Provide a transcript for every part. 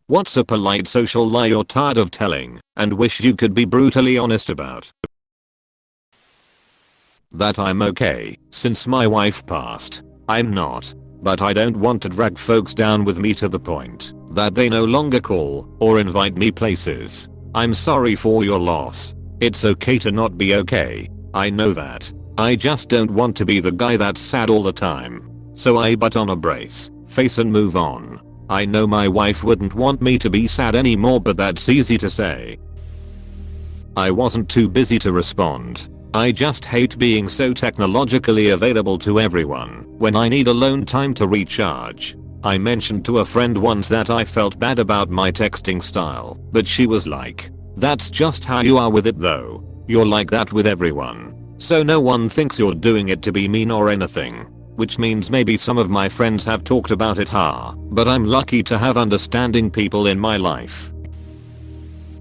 What's a polite social lie you're tired of telling and wish you could be brutally honest about? That I'm okay since my wife passed. I'm not. But I don't want to drag folks down with me to the point that they no longer call or invite me places. I'm sorry for your loss. It's okay to not be okay. I know that. I just don't want to be the guy that's sad all the time. So I put on a brace face and move on. I know my wife wouldn't want me to be sad anymore, but that's easy to say. I wasn't too busy to respond. I just hate being so technologically available to everyone when I need alone time to recharge. I mentioned to a friend once that I felt bad about my texting style, but she was like, "That's just how you are with it though. You're like that with everyone. So no one thinks you're doing it to be mean or anything." Which means maybe some of my friends have talked about it, but I'm lucky to have understanding people in my life.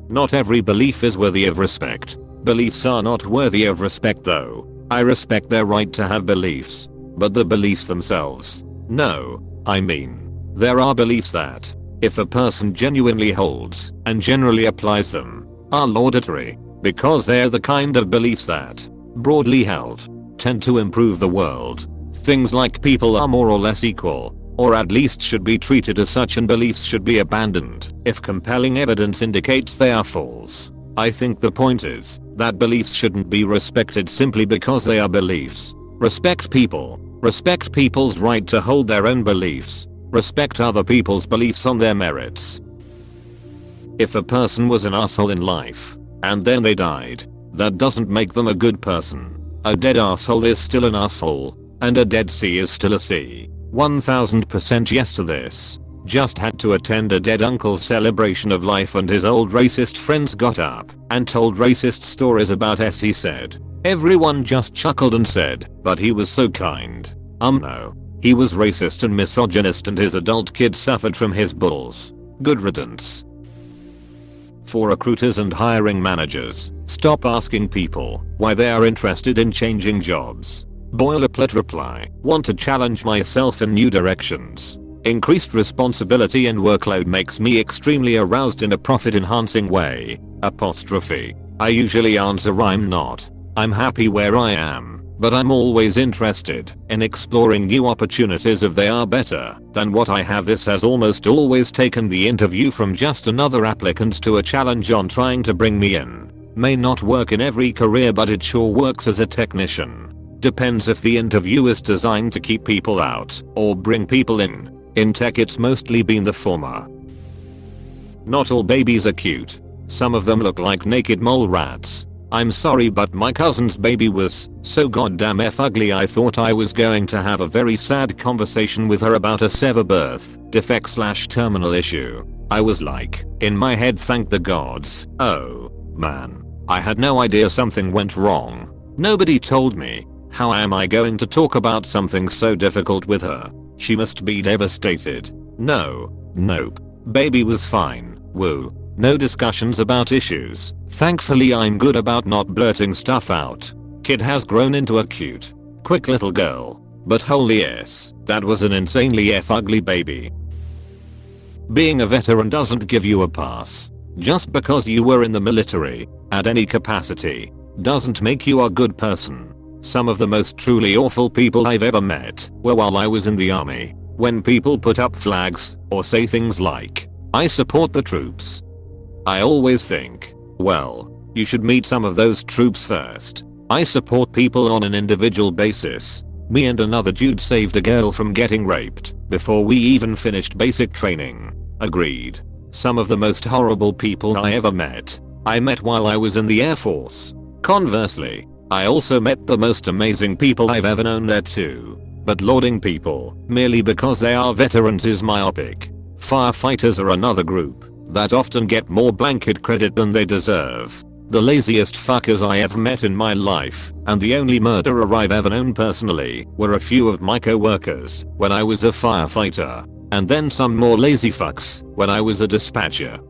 Not every belief is worthy of respect. Beliefs are not worthy of respect though. I respect their right to have beliefs, but the beliefs themselves, no. I mean, there are beliefs that, if a person genuinely holds and generally applies them, are laudatory, because they're the kind of beliefs that, broadly held, tend to improve the world. Things like people are more or less equal, or at least should be treated as such, and beliefs should be abandoned if compelling evidence indicates they are false. I think the point is that beliefs shouldn't be respected simply because they are beliefs. Respect people. Respect people's right to hold their own beliefs. Respect other people's beliefs on their merits. If a person was an asshole in life and then they died, that doesn't make them a good person. A dead asshole is still an asshole. And a dead C is still a C. 1000% yes to this. Just had to attend a dead uncle's celebration of life, and his old racist friends got up and told racist stories about S. He said. Everyone just chuckled and said, "But he was so kind." No. He was racist and misogynist, and his adult kid suffered from his bulls. Good riddance. For recruiters and hiring managers, stop asking people why they are interested in changing jobs. Boilerplate reply, want to challenge myself in new directions. Increased responsibility and workload makes me extremely aroused in a profit enhancing way. Apostrophe. I usually answer I'm not. I'm happy where I am, but I'm always interested in exploring new opportunities if they are better than what I have. This has almost always taken the interview from just another applicant to a challenge on trying to bring me in. May not work in every career, but it sure works as a technician. Depends if the interview is designed to keep people out or bring people in. In tech it's mostly been the former. Not all babies are cute. Some of them look like naked mole rats. I'm sorry, but my cousin's baby was so goddamn ugly I thought I was going to have a very sad conversation with her about a severe birth defect / terminal issue. I was like, in my head, thank the gods. Oh man. I had no idea something went wrong. Nobody told me. How am I going to talk about something so difficult with her? She must be devastated. Nope. Baby was fine. Woo. No discussions about issues. Thankfully I'm good about not blurting stuff out. Kid has grown into a cute, quick little girl. But holy yes, that was an insanely ugly baby. Being a veteran doesn't give you a pass. Just because you were in the military, at any capacity, doesn't make you a good person. Some of the most truly awful people I've ever met were while I was in the army. When people put up flags or say things like, "I support the troops." I always think, well, you should meet some of those troops first. I support people on an individual basis. Me and another dude saved a girl from getting raped before we even finished basic training. Agreed. Some of the most horrible people I ever met, I met while I was in the Air Force. Conversely, I also met the most amazing people I've ever known there too. But lauding people merely because they are veterans is myopic. Firefighters are another group that often get more blanket credit than they deserve. The laziest fuckers I have met in my life, and the only murderer I've ever known personally, were a few of my co-workers when I was a firefighter, and then some more lazy fucks when I was a dispatcher.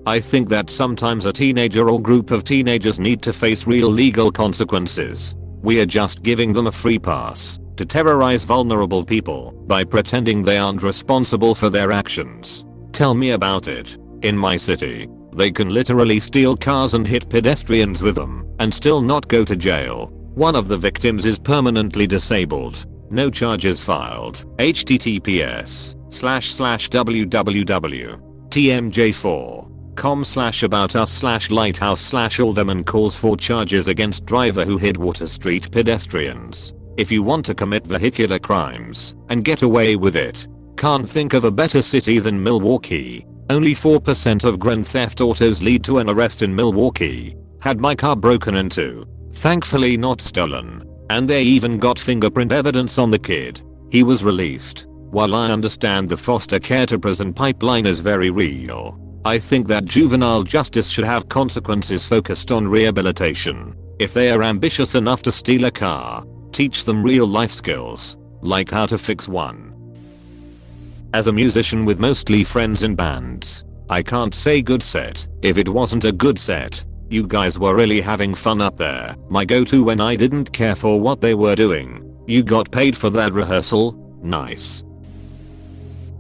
I think that sometimes a teenager or group of teenagers need to face real legal consequences. We are just giving them a free pass to terrorize vulnerable people by pretending they aren't responsible for their actions. Tell me about it. In my city, they can literally steal cars and hit pedestrians with them and still not go to jail. One of the victims is permanently disabled. No charges filed. https://www.tmj4.com/about-us/lighthouse/alderman calls for charges against driver who hit Water Street pedestrians. If you want to commit vehicular crimes and get away with it, can't think of a better city than Milwaukee. Only 4% of grand theft autos lead to an arrest in Milwaukee. Had my car broken into. Thankfully not stolen. And they even got fingerprint evidence on the kid. He was released. While I understand the foster care to prison pipeline is very real, I think that juvenile justice should have consequences focused on rehabilitation. If they are ambitious enough to steal a car, teach them real life skills, like how to fix one. As a musician with mostly friends in bands, I can't say good set if it wasn't a good set. You guys were really having fun up there. My go-to when I didn't care for what they were doing. You got paid for that rehearsal? Nice.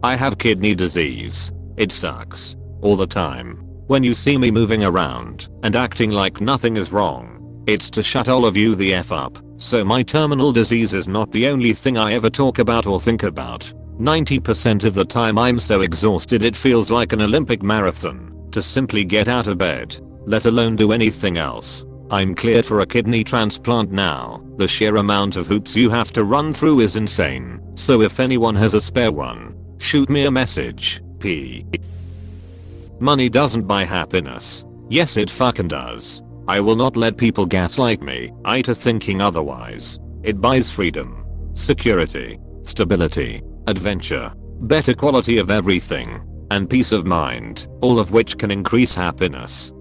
I have kidney disease. It sucks. All the time. When you see me moving around and acting like nothing is wrong, it's to shut all of you the F up. So my terminal disease is not the only thing I ever talk about or think about. 90% of the time I'm so exhausted it feels like an Olympic marathon to simply get out of bed, let alone do anything else. I'm cleared for a kidney transplant now. The sheer amount of hoops you have to run through is insane. So if anyone has a spare one, shoot me a message. P. Money doesn't buy happiness. Yes it fucking does. I will not let people gaslight me into thinking otherwise. It buys freedom, security, stability, adventure, better quality of everything, and peace of mind, all of which can increase happiness.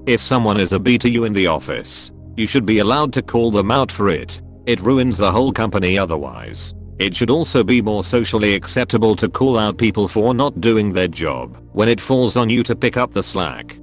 If someone is a B to you in the office, you should be allowed to call them out for it. It ruins the whole company otherwise. It should also be more socially acceptable to call out people for not doing their job when it falls on you to pick up the slack.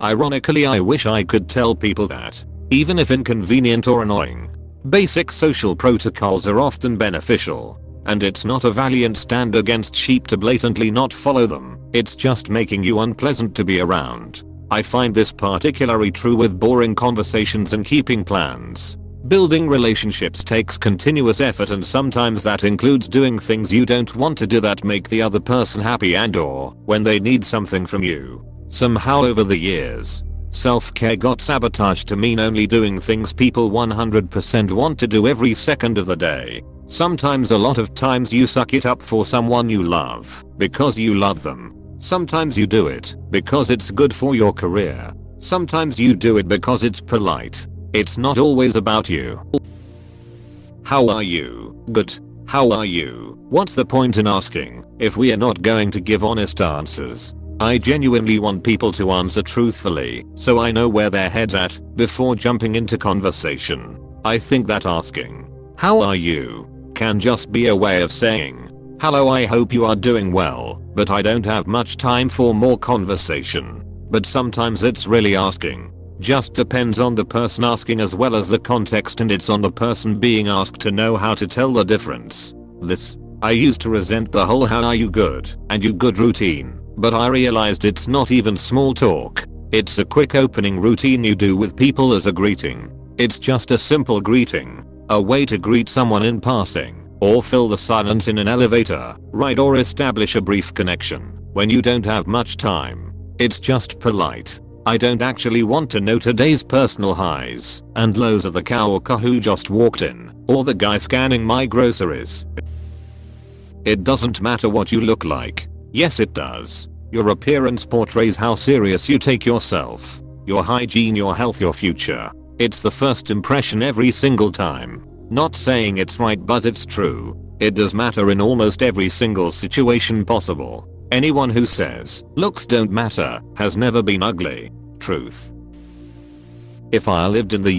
Ironically, I wish I could tell people that, even if inconvenient or annoying, basic social protocols are often beneficial, and it's not a valiant stand against sheep to blatantly not follow them. It's just making you unpleasant to be around. I find this particularly true with boring conversations and keeping plans. Building relationships takes continuous effort, and sometimes that includes doing things you don't want to do that make the other person happy and/or when they need something from you. Somehow over the years, self-care got sabotaged to mean only doing things people 100% want to do every second of the day. Sometimes, a lot of times, you suck it up for someone you love because you love them. Sometimes you do it because it's good for your career. Sometimes you do it because it's polite. It's not always about you. How are you? Good. How are you? What's the point in asking if we are not going to give honest answers? I genuinely want people to answer truthfully so I know where their head's at before jumping into conversation. I think that asking, "How are you?" can just be a way of saying, "Hello, I hope you are doing well, but I don't have much time for more conversation." But sometimes it's really asking. Just depends on the person asking as well as the context, and it's on the person being asked to know how to tell the difference. I used to resent the whole "how are you good" and "you good" routine. But I realized it's not even small talk. It's a quick opening routine you do with people as a greeting. It's just a simple greeting. A way to greet someone in passing, or fill the silence in an elevator ride, or establish a brief connection when you don't have much time. It's just polite. I don't actually want to know today's personal highs and lows of the coworker who just walked in, or the guy scanning my groceries. It doesn't matter what you look like. Yes it does. Your appearance portrays how serious you take yourself, your hygiene, your health, your future. It's the first impression every single time. Not saying it's right, but it's true. It does matter in almost every single situation possible. Anyone who says looks don't matter has never been ugly. Truth. If I lived in the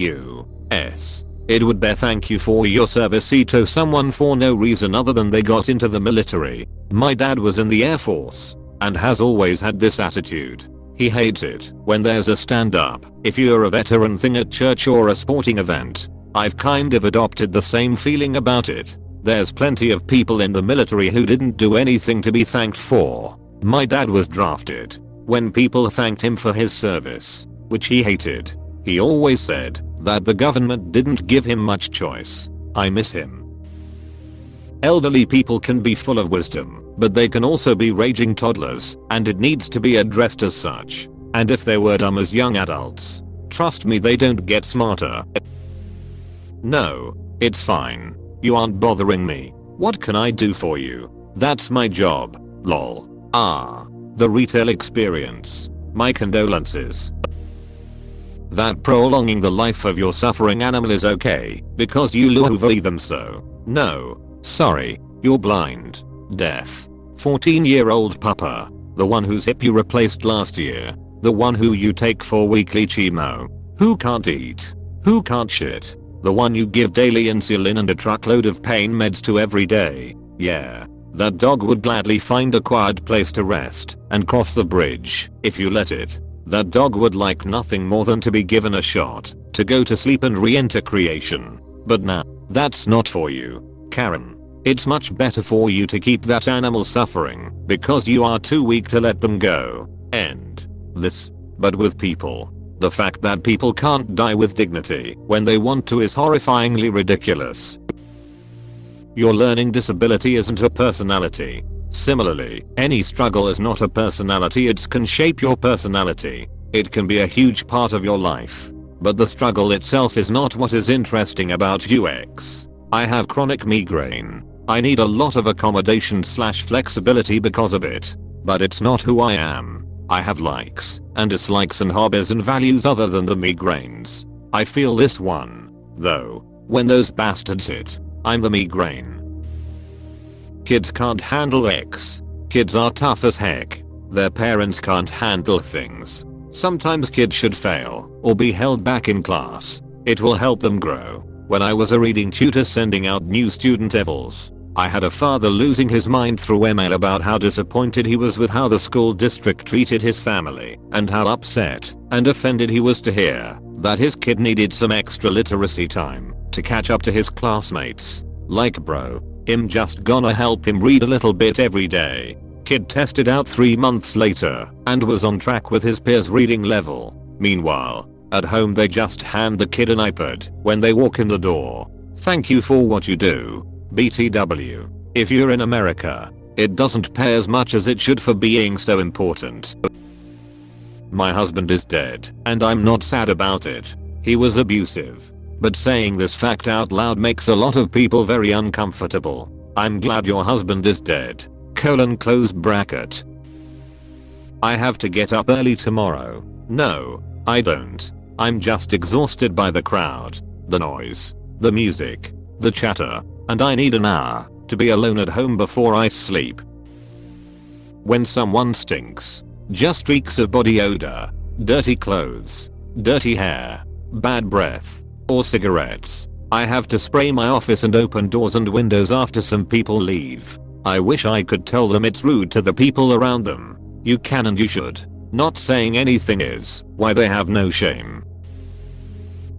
US, it would be "Thank you for your service" to someone for no reason other than they got into the military. My dad was in the Air Force and has always had this attitude. He hates it when there's a stand up if you're a veteran thing at church or a sporting event. I've kind of adopted the same feeling about it. There's plenty of people in the military who didn't do anything to be thanked for. My dad was drafted. When people thanked him for his service, which he hated, he always said that the government didn't give him much choice. I miss him. Elderly people can be full of wisdom, but they can also be raging toddlers, and it needs to be addressed as such. And if they were dumb as young adults, trust me, they don't get smarter. No, it's fine. You aren't bothering me. What can I do for you? That's my job. Lol. The retail experience. My condolences. That prolonging the life of your suffering animal is okay, because you love them so. No. Sorry. You're blind. Deaf. 14-year-old papa. The one whose hip you replaced last year. The one who you take for weekly chemo. Who can't eat. Who can't shit. The one you give daily insulin and a truckload of pain meds to every day. Yeah. That dog would gladly find a quiet place to rest and cross the bridge if you let it. That dog would like nothing more than to be given a shot to go to sleep and re-enter creation. But nah, that's not for you, Karen. It's much better for you to keep that animal suffering because you are too weak to let them go. End this. But with people, the fact that people can't die with dignity when they want to is horrifyingly ridiculous. Your learning disability isn't a personality. Similarly, any struggle is not a personality. It can shape your personality. It can be a huge part of your life. But the struggle itself is not what is interesting about UX. I have chronic migraine. I need a lot of accommodation/flexibility because of it. But it's not who I am. I have likes and dislikes and hobbies and values other than the migraines. I feel this one, though, when those bastards hit. I'm the migraine. Kids can't handle X. Kids are tough as heck. Their parents can't handle things. Sometimes kids should fail or be held back in class. It will help them grow. When I was a reading tutor sending out new student evals, I had a father losing his mind through email about how disappointed he was with how the school district treated his family and how upset and offended he was to hear that his kid needed some extra literacy time to catch up to his classmates. Like bro, I'm just gonna help him read a little bit every day. Kid tested out 3 months later and was on track with his peers' reading level. Meanwhile, at home they just hand the kid an iPad when they walk in the door. Thank you for what you do, BTW. If you're in America, it doesn't pay as much as it should for being so important. My husband is dead, and I'm not sad about it. He was abusive. But saying this fact out loud makes a lot of people very uncomfortable. I'm glad your husband is dead. Close bracket. I have to get up early tomorrow. No, I don't. I'm just exhausted by the crowd, the noise, the music, the chatter, and I need an hour to be alone at home before I sleep. When someone stinks, just reeks of body odor, dirty clothes, dirty hair, bad breath, or cigarettes, I have to spray my office and open doors and windows after some people leave. I wish I could tell them it's rude to the people around them. You can and you should. Not saying anything is why they have no shame.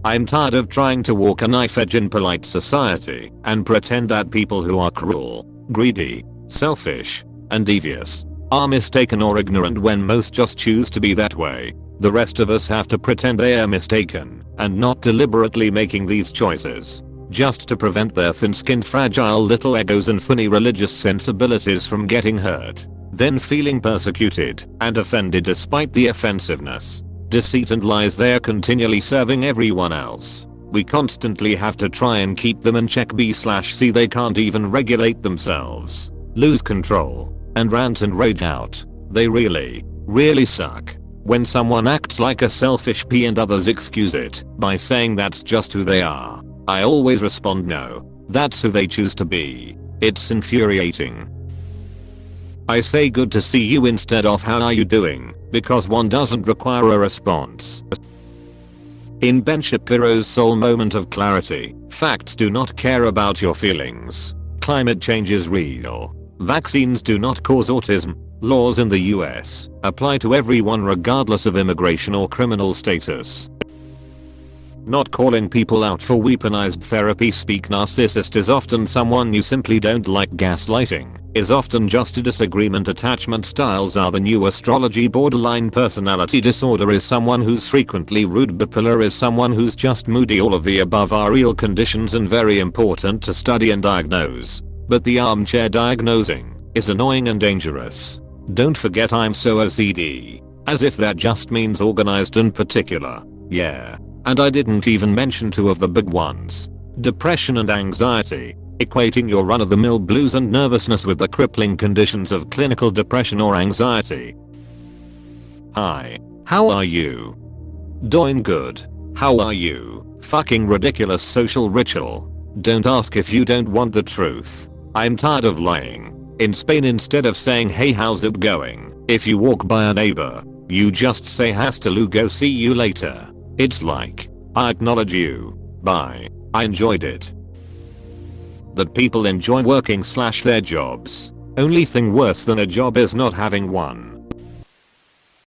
I'm tired of trying to walk a knife edge in polite society and pretend that people who are cruel, greedy, selfish, and devious are mistaken or ignorant when most just choose to be that way. The rest of us have to pretend they are mistaken and not deliberately making these choices just to prevent their thin-skinned fragile little egos and funny religious sensibilities from getting hurt, then feeling persecuted and offended despite the offensiveness, deceit and lies they are continually serving everyone else. We constantly have to try and keep them in check. B/C they can't even regulate themselves, lose control, and rant and rage out. They really suck. When someone acts like a selfish P and others excuse it by saying that's just who they are, I always respond no, that's who they choose to be. It's infuriating. I say good to see you instead of how are you doing, because one doesn't require a response. In Ben Shapiro's Soul Moment of Clarity, facts do not care about your feelings. Climate change is real. Vaccines do not cause autism. Laws in the US apply to everyone regardless of immigration or criminal status. Not calling people out for weaponized therapy speak. Narcissist is often someone you simply don't like. Gaslighting is often just a disagreement. Attachment styles are the new astrology. Borderline personality disorder is someone who's frequently rude. Bipolar is someone who's just moody. All of the above are real conditions and very important to study and diagnose. But the armchair diagnosing is annoying and dangerous. Don't forget I'm so OCD. As if that just means organized and particular. Yeah. And I didn't even mention two of the big ones. Depression and anxiety. Equating your run-of-the-mill blues and nervousness with the crippling conditions of clinical depression or anxiety. Hi. How are you? Doing good. How are you? Fucking ridiculous social ritual. Don't ask if you don't want the truth. I'm tired of lying. In Spain, instead of saying hey how's it going, if you walk by a neighbor, you just say hasta luego, see you later. It's like, I acknowledge you. Bye. I enjoyed it. That people enjoy working / their jobs. Only thing worse than a job is not having one.